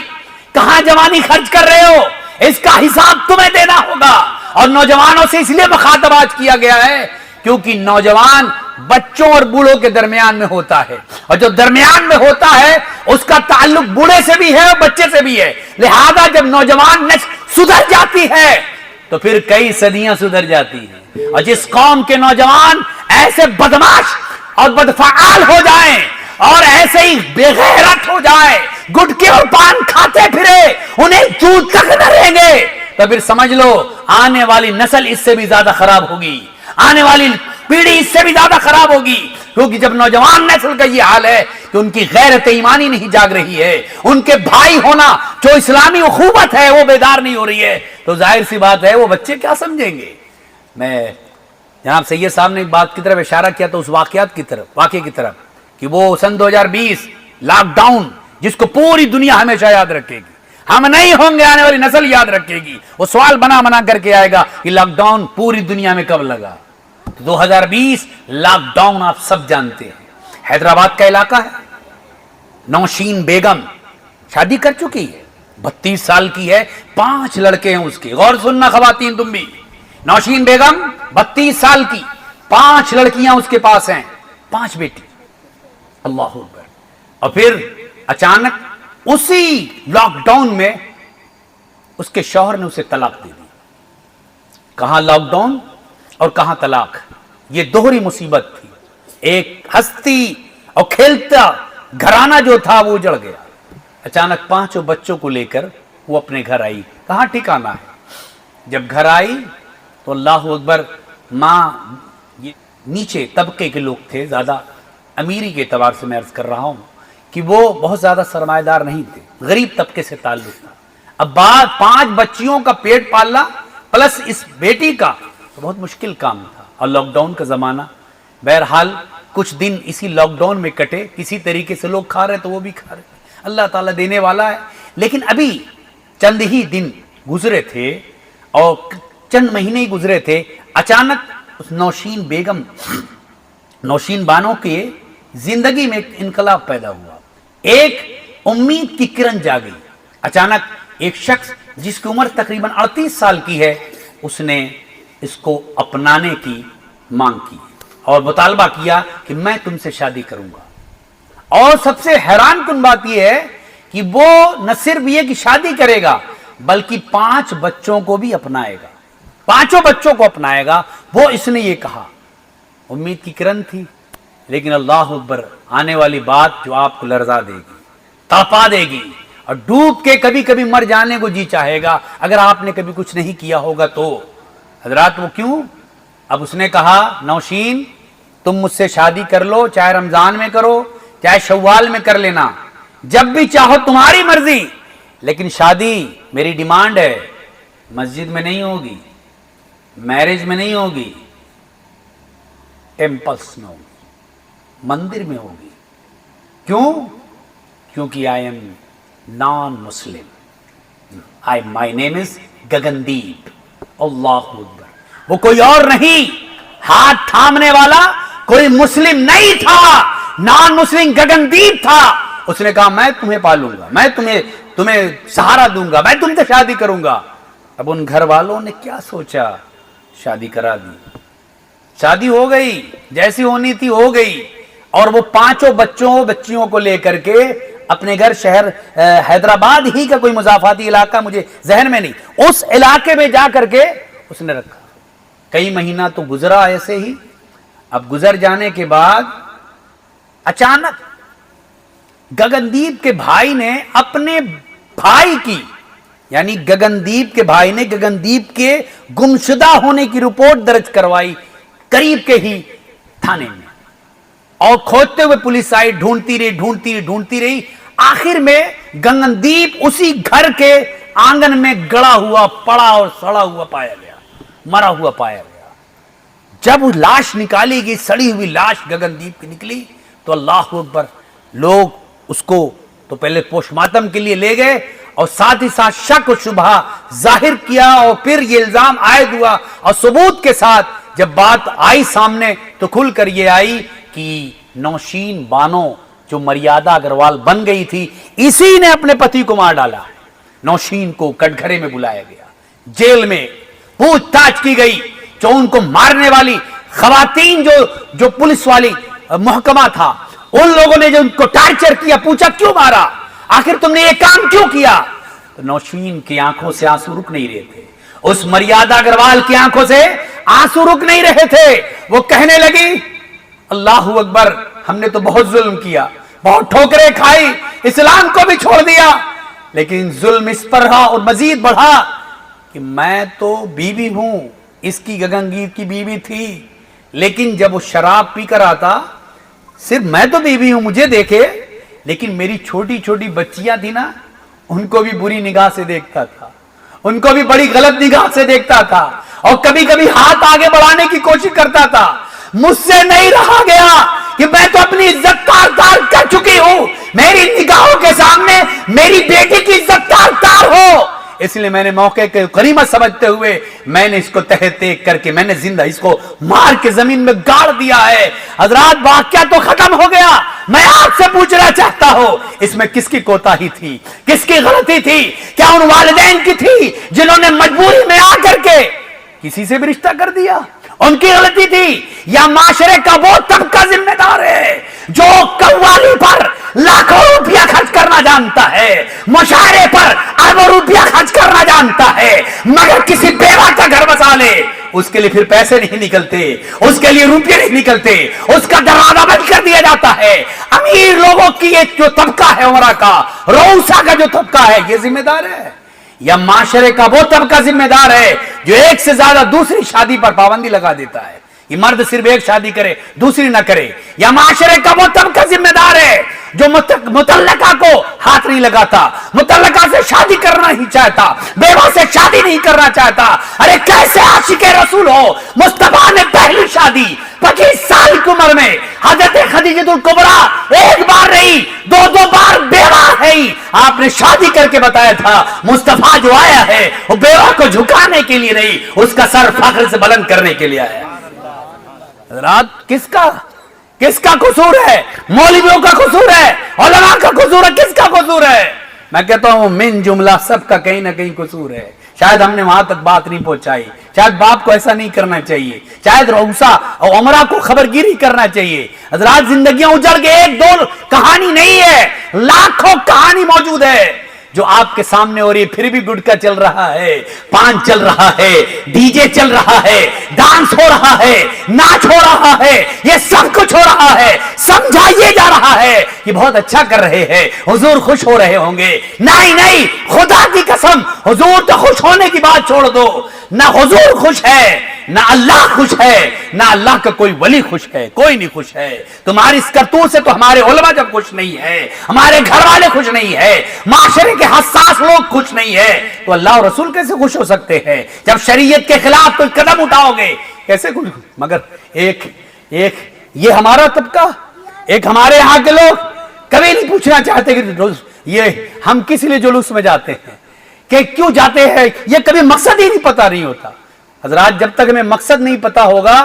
کہاں جوانی خرچ کر رہے ہو, اس کا حساب تمہیں دینا ہوگا. اور نوجوانوں سے اس لیے مخاطب آج کیا گیا ہے کیونکہ نوجوان بچوں اور بوڑھوں کے درمیان میں ہوتا ہے, اور جو درمیان میں ہوتا ہے اس کا تعلق بوڑھے سے بھی ہے اور بچے سے بھی ہے. لہذا جب نوجوان نسل سدھر جاتی ہے تو پھر کئی صدیاں سدھر جاتی ہیں. اور جس قوم کے نوجوان ایسے بدماش اور بدفعال ہو جائیں اور ایسے ہی بے غیرت ہو جائے, گٹکے اور پان کھاتے پھرے, انہیں چوت تک نہ رہیں گے, تو پھر سمجھ لو آنے والی نسل اس سے بھی زیادہ خراب ہوگی, آنے والی پیڑھی اس سے بھی زیادہ خراب ہوگی. کیونکہ جب نوجوان نسل کا یہ حال ہے کہ ان کی غیرت ایمانی نہیں جاگ رہی ہے, ان کے بھائی ہونا جو اسلامی اخوت ہے وہ بیدار نہیں ہو رہی ہے, تو ظاہر سی بات ہے وہ بچے کیا سمجھیں گے. میں جناب سید صاحب نے ایک بات کی طرف اشارہ کیا تو اس واقعے کی طرف کہ وہ سن 2020 لاک ڈاؤن جس کو پوری دنیا ہمیشہ یاد رکھے گی, ہم نہیں ہوں گے, آنے والی نسل یاد رکھے گی. وہ سوال بنا کر کے آئے گا کہ لاک ڈاؤن پوری دنیا میں کب لگا. 2020 لاک ڈاؤن آپ سب جانتے ہیں. حیدرآباد کا علاقہ ہے, نوشین بیگم شادی کر چکی ہے, 32 سال کی ہے, 5 لڑکے ہیں اس کے. غور سننا خواتین تم بھی, نوشین بیگم 32 سال کی, 5 لڑکیاں اس کے پاس ہیں, 5 بیٹی. اللہ اکبر. اور پھر اچانک اسی لاک ڈاؤن میں اس کے شوہر نے اسے طلاق دے دی. کہاں لاک ڈاؤن اور کہاں طلاق, یہ دوہری مصیبت تھی. ایک ہستی اور کھیلتا گھرانہ جو تھا وہ اجڑ گیا. اچانک 5 بچوں کو لے کر وہ اپنے گھر آئی. کہاں ٹھکانہ ہے. جب گھر آئی تو اللہ اکبر, ماں یہ نیچے طبقے کے لوگ تھے, زیادہ امیری کے اعتبار سے میں عرض کر رہا ہوں کہ وہ بہت زیادہ سرمایہ دار نہیں تھے, غریب طبقے سے تعلق تھا. اب 5 بچیوں کا پیٹ پالنا پلس اس بیٹی کا تو بہت مشکل کام تھا, اور لاک ڈاؤن کا زمانہ. بہرحال کچھ دن اسی لاک ڈاؤن میں کٹے, کسی طریقے سے لوگ کھا رہے تو وہ بھی کھا رہے. اللہ تعالیٰ دینے والا ہے. لیکن ابھی چند ہی دن گزرے تھے اور چند مہینے ہی گزرے تھے, اچانک اس نوشین بیگم, نوشین بانو کے زندگی میں ایک انقلاب پیدا ہوا. ایک امید کی کرن جاگی. اچانک ایک شخص جس کی عمر تقریباً 38 سال کی ہے, اس نے اس کو اپنانے کی مانگ کی اور مطالبہ کیا کہ میں تم سے شادی کروں گا. اور سب سے حیران کن بات یہ ہے کہ وہ نہ صرف یہ کہ شادی کرے گا بلکہ 5 بچوں کو بھی اپنائے گا. 5 بچوں کو اپنائے گا. وہ اس نے یہ کہا, امید کی کرن تھی. لیکن اللہ اکبر, آنے والی بات جو آپ کو لرزا دے گی, تڑپا دے گی, اور ڈوب کے کبھی کبھی مر جانے کو جی چاہے گا اگر آپ نے کبھی کچھ نہیں کیا ہوگا تو. حضرات وہ کیوں؟ اب اس نے کہا, نوشین تم مجھ سے شادی کر لو, چاہے رمضان میں کرو چاہے شوال میں کر لینا, جب بھی چاہو تمہاری مرضی. لیکن شادی میری ڈیمانڈ ہے, مسجد میں نہیں ہوگی, میرج میں نہیں ہوگی, ٹیمپلز میں ہوگی, مندر میں ہوگی. کیوں؟ کیونکہ آئی ایم نان مسلم, مائی نیم از گگندیپ. اللہ اکبر. وہ کوئی اور نہیں, ہاتھ تھامنے والا کوئی مسلم نہیں تھا, نان مسلم گگندیپ تھا. اس نے کہا میں تمہیں پالوں گا, میں تمہیں سہارا دوں گا, میں تم سے شادی کروں گا. اب ان گھر والوں نے کیا سوچا, شادی کرا دی. شادی ہو گئی, جیسی ہونی تھی ہو گئی. اور وہ 5 بچیوں کو لے کر کے اپنے گھر شہر حیدرآباد ہی کا کوئی مضافاتی علاقہ مجھے ذہن میں نہیں, اس علاقے میں جا کر کے اس نے رکھا. کئی مہینہ تو گزرا ایسے ہی. اب گزر جانے کے بعد اچانک گگندیپ کے بھائی نے اپنے بھائی کی, یعنی گگندیپ کے بھائی نے گگندیپ کے گمشدہ ہونے کی رپورٹ درج کروائی قریب کے ہی تھانے میں. اور کھوجتے ہوئے پولیس آئی, ڈھونڈتی رہی. آخر میں گگندیپ اسی گھر کے آنگن میں گڑا ہوا پڑا اور سڑا ہوا پایا گیا, مرا ہوا پایا گیا. جب وہ لاش نکالی گئی, سڑی ہوئی لاش گگندیپ کی نکلی, تو اللہ اکبر, لوگ اس کو تو پہلے پوسٹ مارٹم کے لیے لے گئے اور ساتھ ہی ساتھ شک و شبہ ظاہر کیا, اور پھر یہ الزام عائد ہوا. اور ثبوت کے ساتھ جب بات آئی سامنے تو کھل کر یہ آئی کہ نوشین بانو جو مریادا اگروال بن گئی تھی, اسی نے اپنے پتی کو مار ڈالا. نوشین کو کٹگھرے میں بلایا گیا, جیل میں پوچھ تاچھ کی گئی. جو ان کو مارنے والی خواتین جو پولیس والی محکمہ تھا, ان لوگوں نے جو ان کو ٹارچر کیا, پوچھا کیوں مارا, آخر تم نے یہ کام کیوں کیا. تو نوشین کی آنکھوں سے آنسو رک نہیں رہے تھے, اس مریادا اگروال کی آنکھوں سے آنسو رک نہیں رہے تھے. وہ کہنے لگی, اللہ اکبر, ہم نے تو بہت ظلم کیا, بہت ٹھوکریں کھائی, اسلام کو بھی چھوڑ دیا, لیکن ظلم اس پر رہا اور مزید بڑھا کہ میں تو بیوی ہوں, اس کی گگندیپ کی بیوی تھی. لیکن جب وہ شراب پی کر آتا, صرف میں تو بیوی ہوں, مجھے دیکھے, لیکن میری چھوٹی چھوٹی بچیاں تھی نا, ان کو بھی بری نگاہ سے دیکھتا تھا, ان کو بھی بڑی غلط نگاہ سے دیکھتا تھا, اور کبھی کبھی ہاتھ آگے بڑھانے کی کوشش کرتا تھا. مجھ سے نہیں رہا گیا کہ میں تو اپنی عزت تار کر چکی ہوں, میری نگاہوں کے سامنے میری بیٹی کی عزت تار ہو. اس لیے میں نے موقع کے غنیمت سمجھتے ہوئے میں نے اس کو تہ تیک کر کے میں نے زندہ اس کو مار کے زمین میں گاڑ دیا ہے. حضرات, واقعہ تو ختم ہو گیا. میں آپ سے پوچھنا چاہتا ہوں, اس میں کس کی کوتاہی تھی, کس کی غلطی تھی؟ کیا ان والدین کی تھی جنہوں نے مجبوری میں آ کر کے کسی سے بھی رشتہ کر دیا؟ उनकी गलती थी। या माशरे का वो तबका जिम्मेदार है जो कव्वाली पर लाखों रुपया खर्च करना जानता है, मुशायरे पर अरबों रुपया खर्च करना जानता है, मगर किसी बेवा का घर बसा ले, उसके लिए फिर पैसे नहीं निकलते, उसके लिए रुपये नहीं निकलते, उसका दरवाजा बंद कर दिया जाता है। अमीर लोगों की एक जो तबका है उमरा का, रऊसा का जो तबका है, ये जिम्मेदार है। या माशरे का वो तबका जिम्मेदार है जो एक से ज्यादा दूसरी शादी पर पाबंदी लगा देता है। ये मर्द सिर्फ एक शादी करे, दूसरी ना करे। या माशरे का वो तबका जिम्मेदार है जो मुतल्लका को हाथ नहीं लगाता, मुतल्लका से शादी करना नहीं चाहता, बेवा से शादी नहीं करना चाहता। अरे कैसे आशिके रसूल हो, मुस्तफा ने पहली शादी 25 साल की उम्र में हजरत खदीजतुल कुबरा एक बार नहीं, दो बार बेवा है ही, आपने शादी करके बताया था मुस्तफा जो आया है वो बेवा को झुकाने के लिए नहीं, उसका सर फख्र से बुलंद करने के लिए आया। रात किसका कसूर है? मौलवियों का कसूर है, उलमा का कसूर है, किसका कसूर है? मैं कहता हूं मिन जुमला सबका कहीं ना कहीं कसूर है। शायद हमने वहां तक बात नहीं पहुंचाई, शायद बाप को ऐसा नहीं करना चाहिए, शायद रऊसा और उमरा को खबरगिरी करना चाहिए। हजरात जिंदगियां उजड़ गए, एक दो कहानी नहीं है, लाखों कहानी मौजूद है जो आपके सामने हो रही है। फिर भी गुटखा चल रहा है, पान चल रहा है, डीजे चल रहा है, डांस हो रहा है, नाच हो रहा है, ये सब कुछ हो रहा है, समझाइए जा रहा है कि बहुत अच्छा कर रहे हैं, हुजूर खुश हो रहे होंगे। नहीं, खुदा की कसम, हुजूर तो खुश होने की बात छोड़ दो, ना हुजूर खुश है, ना अल्लाह खुश है, ना अल्लाह का कोई वली खुश है, कोई नहीं खुश है। तुम्हारी इस करतूत से तो हमारे उलमा जब खुश नहीं है, हमारे घर वाले खुश नहीं है, माशरे के हसास लोग खुश नहीं है, तो अल्लाह और रसूल कैसे खुश हो सकते हैं? जब शरीयत के खिलाफ कोई कदम उठाओगे कैसे खुश? मगर एक ये हमारा तबका, एक हमारे यहाँ के लोग कभी नहीं पूछना चाहते कि ये हम किस लिए जुलूस में जाते हैं, कि क्यों जाते हैं, ये कभी मकसद ही नहीं पता नहीं होता। हजरात जब तक हमें मकसद नहीं पता होगा,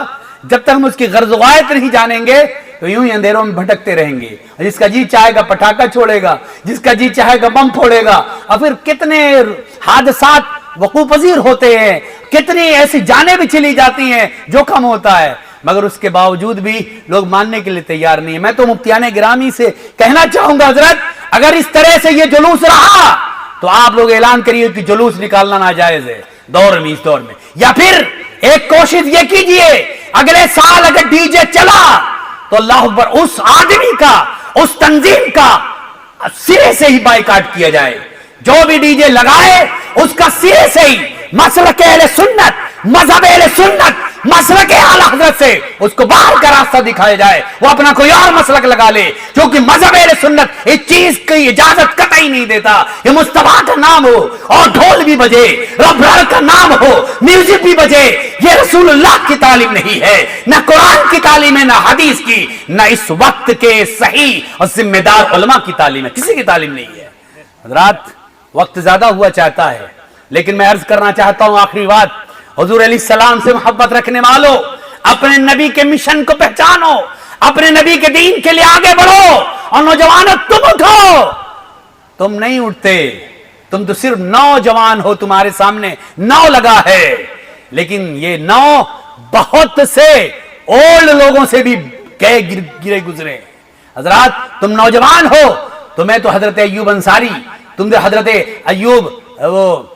जब तक हम उसकी गर्ज़-ओ-गायत नहीं जानेंगे, तो यूं ही अंधेरों में भटकते रहेंगे। जिसका जी चाहेगा पटाखा छोड़ेगा, जिसका जी चाहेगा बम फोड़ेगा, और फिर कितने हादसात वकूपजीर होते हैं, कितनी ऐसी जानें भी चली जाती हैं, जोखम होता है, मगर उसके बावजूद भी लोग मानने के लिए तैयार नहीं है। मैं तो मुफ्तियाने गिरामी से कहना चाहूंगा, हजरत अगर इस तरह से ये जुलूस रहा तो आप लोग ऐलान करिए कि जुलूस निकालना नाजायज है इस दौर में। या फिर एक कोशिश ये कीजिए, अगले साल अगर डीजे चला तो अल्लाह अकबर, उस आदमी का, उस तंजीम का सिरे से ही बाइकाट किया जाए। जो भी डीजे लगाए उसका सिरे से ही मसलक अहले सुन्नत, मजहब अहले सुन्नत, मसलक आला हज़रत से उसको बाहर का रास्ता दिखाया जाए। वो अपना कोई और मसलक लगा ले, क्योंकि मजहब अहले सुन्नत इस चीज की इजाजत कतई नहीं देता। ये मुस्तफा का नाम हो और ढोल भी बजे, रबर का नाम हो, म्यूजिक भी बजे, ये रसूलुल्लाह की तालीम नहीं है, ना कुरान की तालीम है, ना हदीस की, ना इस वक्त के सही और जिम्मेदार उलमा की तालीम है, किसी की तालीम नहीं है। हज़रात वक्त ज्यादा हुआ चाहता है, लेकिन मैं अर्ज करना चाहता हूं आखिरी बात, हुजूर अलैहिस्सलाम से मोहब्बत रखने वालों, अपने नबी के मिशन को पहचानो, अपने नबी के दीन के लिए आगे बढ़ो, और नौजवानों तुम उठो। तुम नहीं उठते, तुम तो सिर्फ नौजवान हो, तुम्हारे सामने नाव लगा है, लेकिन ये नाव बहुत से ओल्ड लोगों से भी गिरे गुजरे। हजरात तुम नौजवान हो, तुम्हें तो हजरत अय्यूब अंसारी, तुम हजरत अय्यूब, वो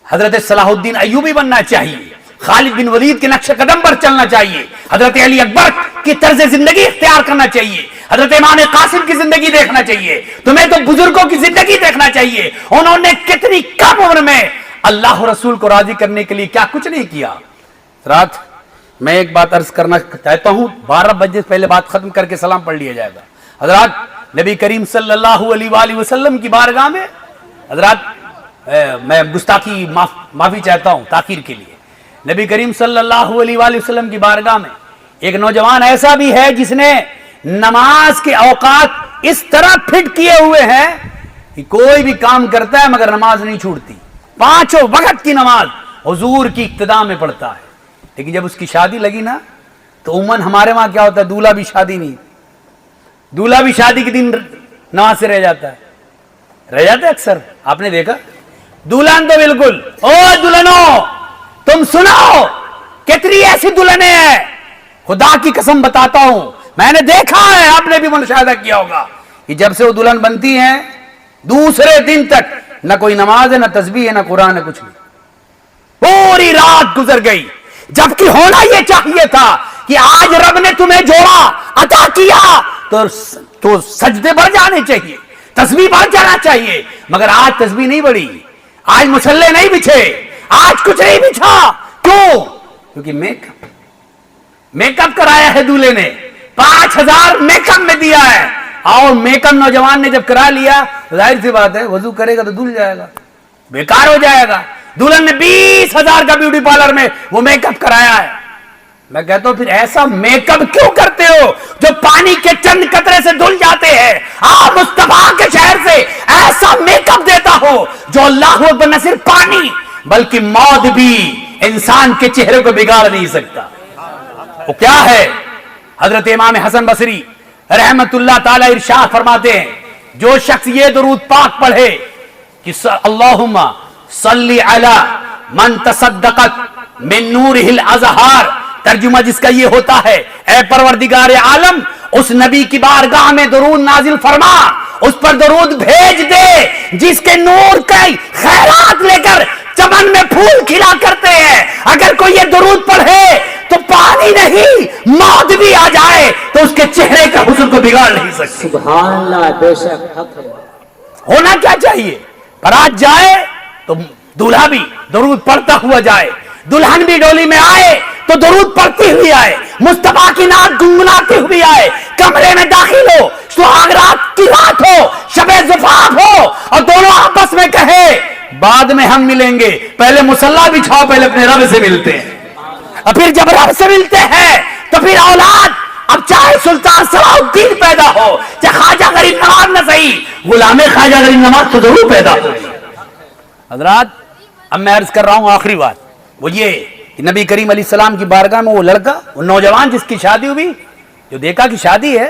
हजरत सलाहुद्दीन अय्यूबी बनना चाहिए, खालिद बिन वलीद के नक्शे कदम पर चलना चाहिए, हजरत अली अकबर की तर्ज जिंदगी इख्तियार करना चाहिए, हजरत इमाम कासिम की जिंदगी देखना चाहिए, तुम्हें तो बुजुर्गों की जिंदगी देखना चाहिए। उन्होंने कितनी कम उम्र में अल्लाह रसूल को राजी करने के लिए क्या कुछ नहीं किया। रात मैं एक बात अर्ज करना चाहता हूं, 12 बजे से पहले बात खत्म करके सलाम पढ़ लिया जाएगा। हजरात नबी करीम सल्लल्लाहु अलैहि वसल्लम की बारगाह में, हजरात मैं गुस्ताखी माफी चाहता हूं ताखीर के लिए, नबी करीम सल्लल्लाहु अलैहि वसल्लम की बारगाह में एक नौजवान ऐसा भी है जिसने नमाज के औकात इस तरह फिट किए हुए हैं कि कोई भी काम करता है मगर नमाज नहीं छूटती, 5 वक्त की नमाज हुजूर की इक्तिदा में पढ़ता है। लेकिन जब उसकी शादी लगी ना, तो उमन हमारे वहां क्या होता है, दूल्हा भी शादी नहीं, दूल्हा भी शादी के दिन नमाज से रह जाता है अक्सर, आपने देखा। दुल्हन तो बिल्कुल, ओ दुल्हनों तुम सुनो, कितनी कितनी ऐसी दुल्हनें हैं, खुदा की कसम बताता हूं, मैंने देखा है, आपने भी मुशाहिदा किया होगा कि जब से वो दुल्हन बनती हैं दूसरे दिन तक न कोई नमाज है, न तस्बीह है, न कुरान है, कुछ नहीं। पूरी रात गुजर गई, जबकि होना यह चाहिए था कि आज रब ने तुम्हें जोड़ा, अता किया, तो सजदे बढ़ जाने चाहिए, तस्बीह बढ़ जाना चाहिए, मगर आज तस्बीह नहीं बढ़ी, आज मुसल्ले नहीं बिछे, आज कुछ नहीं बिछा। क्यों? क्योंकि मेकअप कराया है दूल्हे ने, 5000 मेकअप में दिया है, और मेकअप नौजवान ने जब करा लिया, जाहिर सी बात है वजू करेगा तो धुल जाएगा, बेकार हो जाएगा। दुल्हन ने 20,000 का ब्यूटी पार्लर में वो मेकअप कराया है। मैं कहता हूं फिर ऐसा मेकअप क्यों करते हो जो पानी के चंद कतरे से धुल जाते हैं? आप मुस्तफा के शहर से ऐसा मेकअप देता हो जो अल्लाह अकबर न सिर्फ पानी बल्कि मौत भी इंसान के चेहरे को बिगाड़ नहीं सकता। वो क्या है? हजरत इमाम हसन बसरी रहमतुल्लाह ताला इरशाद फरमाते हैं, जो शख्स ये दुरूद पाक पढ़े कि अल्लाहुम्मा सल्ली अला मन तसद्दक़त मिन नूरिहिल अज़हार, तर्जुमा जिसका ये होता है, ऐ परवरदिगार आलम उस नबी की बारगाह में दरूद नाजिल फरमा, उस पर दरूद भेज दे जिसके नूर के खैरात लेकर चमन में फूल खिला करते हैं। अगर कोई ये दरूद पढ़े तो पानी नहीं मौत भी आ जाए तो उसके चेहरे का हुस्न को बिगाड़ नहीं सकती। सुभान अल्लाह, बेशक हक है। होना क्या चाहिए? बारात जाए तो दूल्हा भी दरूद पढ़ता हुआ जाए, दुल्हन भी डोली में आए तो दरूद पढ़ती हुई आए, मुस्तफा की नात गुनगुनाती हुई आए, कमरे में दाखिल हो, सुहाग रात की रात हो, शबे ज़ुफ़ाफ हो, और दोनों आपस में कहे बाद में हम मिलेंगे, पहले मुसल्ला बिछाओ, पहले अपने रब से मिलते हैं, और फिर जब रब से मिलते हैं तो फिर औलाद, अब चाहे सुल्तान सलाहुद्दीन पैदा हो, चाहे ख्वाजा गरीब नवाज न सही, गुलामे ख्वाजा गरीब नवाज तो जरूर पैदा हो। हजरात, अब मैं अर्ज कर रहा हूं आखिरी बात, वो ये कि नबी करीम अलैहिस्सलाम की बारगाह में वो लड़का, वो नौजवान जिसकी शादी हुई, जो देखा कि शादी है,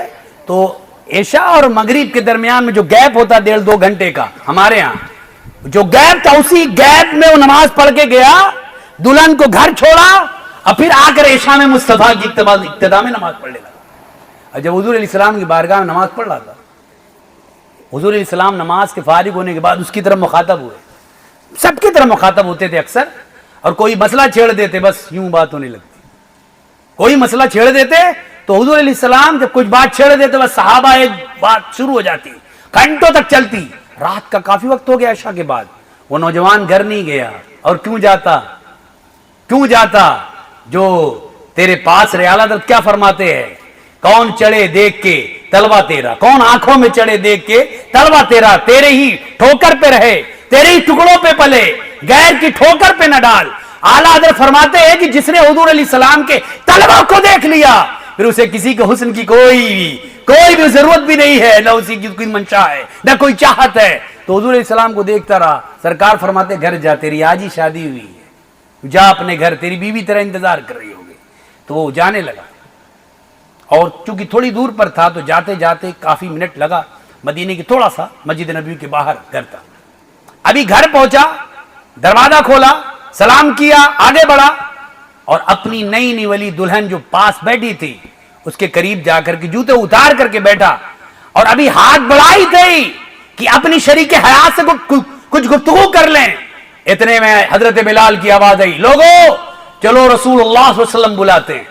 तो ऐशा और मगरिब के दरमियान में जो गैप होता 1.5-2 घंटे का, हमारे यहाँ जो गैप था, उसी गैप में वो नमाज पढ़ के गया, दुल्हन को घर छोड़ा, और फिर आकर ऐशा में मुस्तफा की इक्तदा में नमाज पढ़ने लगा। और जब हुजूर अलैहिस्सलाम की बारगाह में नमाज पढ़ रहा था, हुजूर अलैहिस्सलाम नमाज के फारिग होने के बाद उसकी तरफ मुखातब हुए, सबकी तरफ मुखातब होते थे अक्सर, और कोई मसला छेड़ देते, बस यूं बात होने लगती, कोई मसला छेड़ देते तो हुजूर अलैहिस्सलाम जब कुछ बात छेड़ देते, बस सहाबा एक बात शुरू हो जाती, घंटों तक चलती। रात का काफी वक्त हो गया ऐशा के बाद, वो नौजवान घर नहीं गया, और क्यों जाता? जो तेरे पास रियाला दर क्या फरमाते हैं, कौन चढ़े देख के तलवा तेरा, कौन आंखों में चढ़े देख के तलवा तेरा, तेरे ही ठोकर पे रहे, तेरे ही टुकड़ों पे पले, गैर की ठोकर पे न डाल। आला हज़रत फरमाते हैं कि जिसने हुजूर अलैहिस्सलाम के तलवा को देख लिया, फिर उसे किसी के हुस्न की कोई भी जरूरत भी नहीं है, न उसी की कोई मंशा है, न कोई चाहत है। तो हुजूर अलैहिस्सलाम को देखता रहा। सरकार फरमाते घर जा, तेरी आज ही शादी हुई है, जा अपने घर, तेरी बीवी तेरा इंतजार कर रही होगी। तो वो जाने लगा, और चूंकि थोड़ी दूर पर था तो जाते जाते काफी मिनट लगा। मदीने की थोड़ा सा मस्जिद नबी के बाहर घर था। अभी घर पहुंचा, दरवाजा खोला, सलाम किया, आगे बढ़ा, और अपनी नई निवली दुल्हन जो पास बैठी थी उसके करीब जाकर के जूते उतार करके बैठा, और अभी हाथ बढ़ाई थी कि अपनी शरीके हयात से कुछ गुफ्तगू कर लें। इतने में हजरत बिलाल की आवाज आई, लोगों चलो रसूलुल्लाह सल्लल्लाहु अलैहि वसल्लम बुलाते हैं,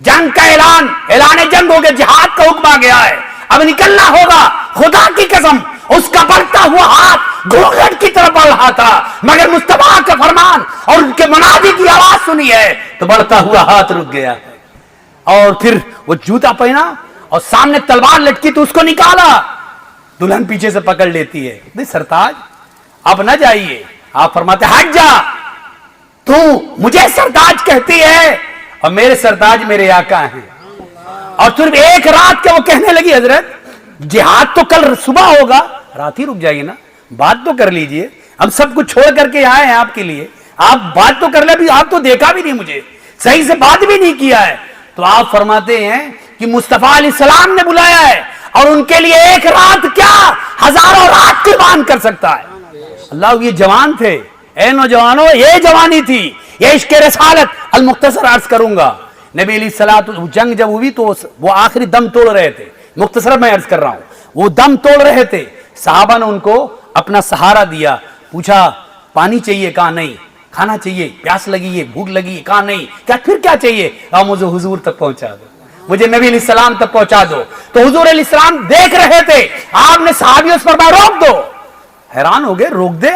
जंग का ऐलान जंग हो गया, जिहाद का हुक्म आ गया है, अब निकलना होगा। खुदा की कसम उसका बढ़ता हुआ हाथ घूंघट की तरफ बढ़ रहा था, मगर मुस्तफा का फरमान और उनके मुनादी की आवाज सुनी है तो बढ़ता हुआ हाथ रुक गया। और फिर वो जूता पहना और सामने तलवार लटकी तो उसको निकाला। दुल्हन पीछे से पकड़ लेती है, नहीं सरताज आप ना जाइए। आप फरमाते हट जा, तू मुझे सरताज कहती है और मेरे सरताज मेरे आका हैं। और सिर्फ एक रात के वो कहने लगी, हजरत जिहाद तो कल सुबह होगा, रात ही रुक जाइए ना, बात तो कर लीजिए, हम सब कुछ छोड़ करके आए हैं आपके लिए, आप बात तो कर ले। अभी आप तो देखा भी नहीं, मुझे सही से बात भी नहीं किया है। तो आप फरमाते हैं कि मुस्तफा अलैहिस्सलाम ने बुलाया है और उनके लिए एक रात क्या हजारों रात कुर्बान कर सकता है। अल्लाह, ये जवान थे, ए नौजवानों, ये जवानी थी, ये इश्क़ रसालत المختصر عرض करूंगा, नबी अलैहिस्सलात जंग जब हुई तो वो आखिरी दम तोड़ रहे थे. मुख्तसर मैं अर्ज कर रहा हूं, वो दम तोड़ रहे थे. सहाबा ने उनको अपना सहारा दिया. पूछा पानी चाहिए, कहा नहीं. खाना चाहिए, प्यास लगी है, भूख लगी है, कहा नहीं. क्या फिर क्या चाहिए? कहा मुझे हुजूर तक पहुंचा दो, मुझे नबी अलैहिस्सलाम तक पहुंचा दो. तो हुजूर अलैहिस्सलाम देख रहे थे, आपने सहाबियों पर रोक दो. हैरान हो गए, रोक दे.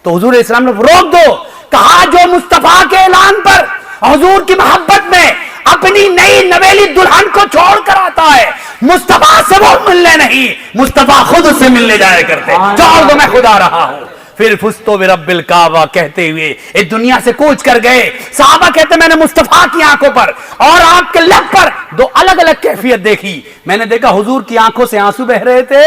तो हुजूर अलैहिस्सलाम ने रोक दो. कहा जो मुस्तफा के ऐलान पर हुजूर की मोहब्बत में अपनी नई नवेली दुल्हन को छोड़ कर आता है, मुस्तफा से वो मिलने नहीं, मुस्तफा खुद उससे मिलने जाया करते. छोड़ दो, मैं खुद आ रहा हूं. फिर फुस्तो बिरब्बिल काबा कहते हुए इस दुनिया से कूच कर गए. साहबा कहते मैंने मुस्तफा की आंखों पर और आपके लब पर दो अलग अलग कैफियत देखी. मैंने देखा हुजूर की आंखों से आंसू बह रहे थे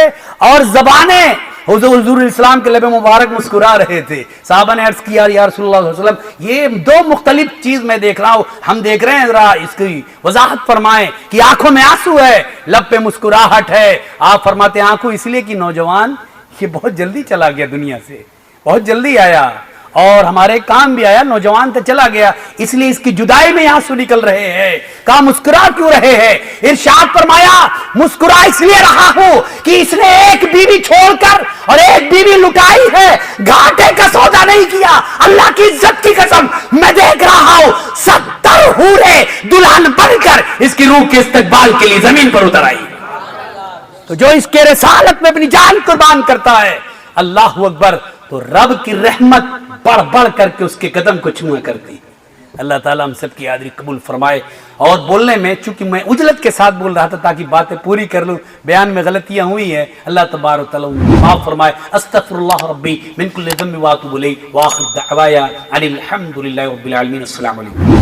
और जबाने हुजूर इस्लाम के लबे मुबारक मुस्कुरा रहे थे. साहबा ने अर्ज किया या रसूलुल्लाह सल्लल्लाहु अलैहि वसल्लम, ये दो मुख्तलिफ चीज मैं देख रहा हूं, हम देख रहे हैं, जरा इसकी वजाहत फरमाएं कि आंखों में आंसू है, लब पे मुस्कुराहट है. आप फरमाते आंखों इसलिए कि नौजवान ये बहुत जल्दी चला गया, दुनिया से बहुत जल्दी आया और हमारे काम भी आया, नौजवान तो चला गया, इसलिए इसकी जुदाई में आंसू निकल रहे हैं. कहा मुस्कुरा क्यों रहे हैं? इरशाद फरमाया मुस्कुरा इसलिए रहा हूं कि इसने एक बीवी छोड़कर और एक बीवी लुटाई है, घाटे का सौदा नहीं किया. अल्लाह की इज्जत की कसम मैं देख रहा हूं 70 हूरे दुल्हन बनकर इसकी रूह के इस्तकबाल के लिए जमीन पर उतर आई. तो जो इसके रिसालत में अपनी जान कुर्बान करता है, अल्लाह अकबर, तो रब की रहमत बढ़ बढ़ करके उसके कदम को छुआ करती. अल्लाह ताला हम सब की हाज़िरी कबूल फरमाए. और बोलने में चूंकि मैं उजलत के साथ बोल रहा था ताकि बातें पूरी कर लूं, बयान में गलतियां हुई हैं, अल्लाह तबारक व तआला माफ फरमाए. अस्तगफिरुल्लाह रब्बी मिन कुल्लि ज़ंबि व अतूबु इलैहि व आखिर दअवाया अनिल हम्दुलिल्लाहि रब्बिल आलमीन. अस्सलामु अलैकुम.